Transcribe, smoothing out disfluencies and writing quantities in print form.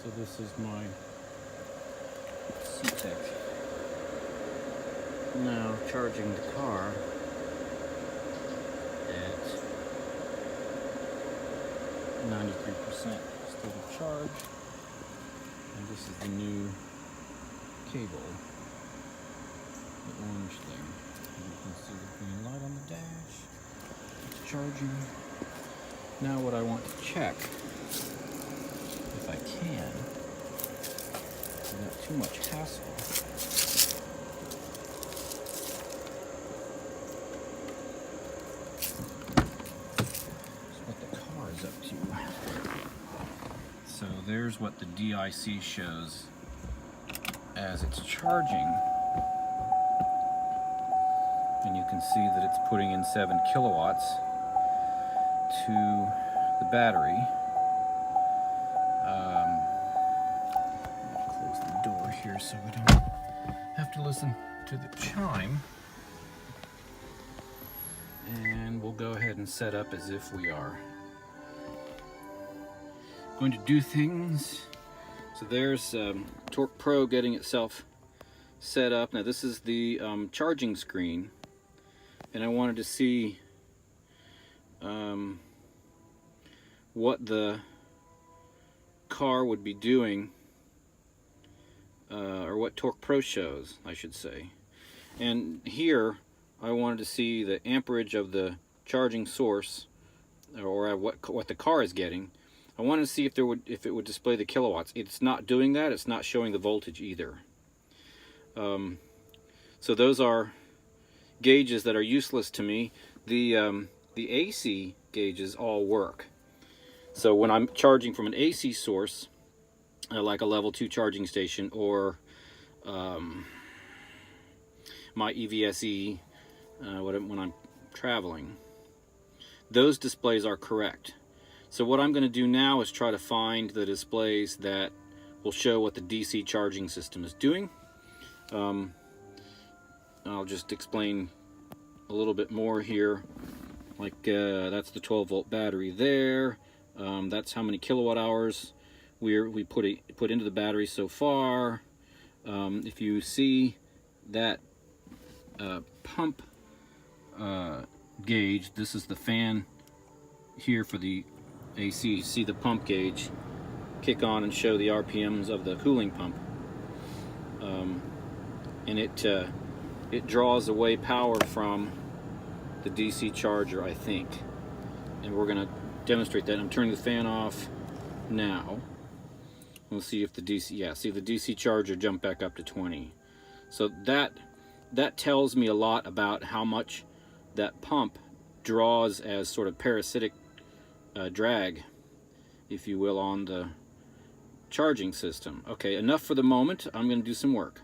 So this is my Setec. Now charging the car at 93% state of charge. And this is the new cable, the orange thing. And you can see the green light on the dash. It's charging. Now what I want to check, if I can, without too much hassle, is what the car is up to. So there's what the DIC shows as it's charging. And you can see that it's putting in 7 kilowatts to the battery. I'll close the door here so we don't have to listen to the chime. And we'll go ahead and set up as if we are going to do things. So there's Torque Pro getting itself set up. Now this is the charging screen, and I wanted to see what the car would be doing, or what Torque Pro shows, I should say. And here I wanted to see the amperage of the charging source, or what the car is getting. I wanted to see if it would display the kilowatts. It's not doing that. It's not showing the voltage either. So those are gauges that are useless to me. The AC gauges all work. So when I'm charging from an AC source, like a level 2 charging station, or my EVSE, when I'm traveling, those displays are correct. So what I'm going to do now is try to find the displays that will show what the DC charging system is doing. I'll just explain a little bit more here. Like that's the 12-volt battery there. That's how many kilowatt hours we put into the battery so far. If you see that pump gauge, this is the fan here for the AC. You see the pump gauge kick on and show the RPMs of the cooling pump, and it draws away power from the DC charger, I think, and we're going to demonstrate that. I'm turning the fan off now. We'll see if the DC, see the DC charger jump back up to 20. So that tells me a lot about how much that pump draws as sort of parasitic drag, if you will, on the charging system. Okay, enough for the moment. I'm going to do some work.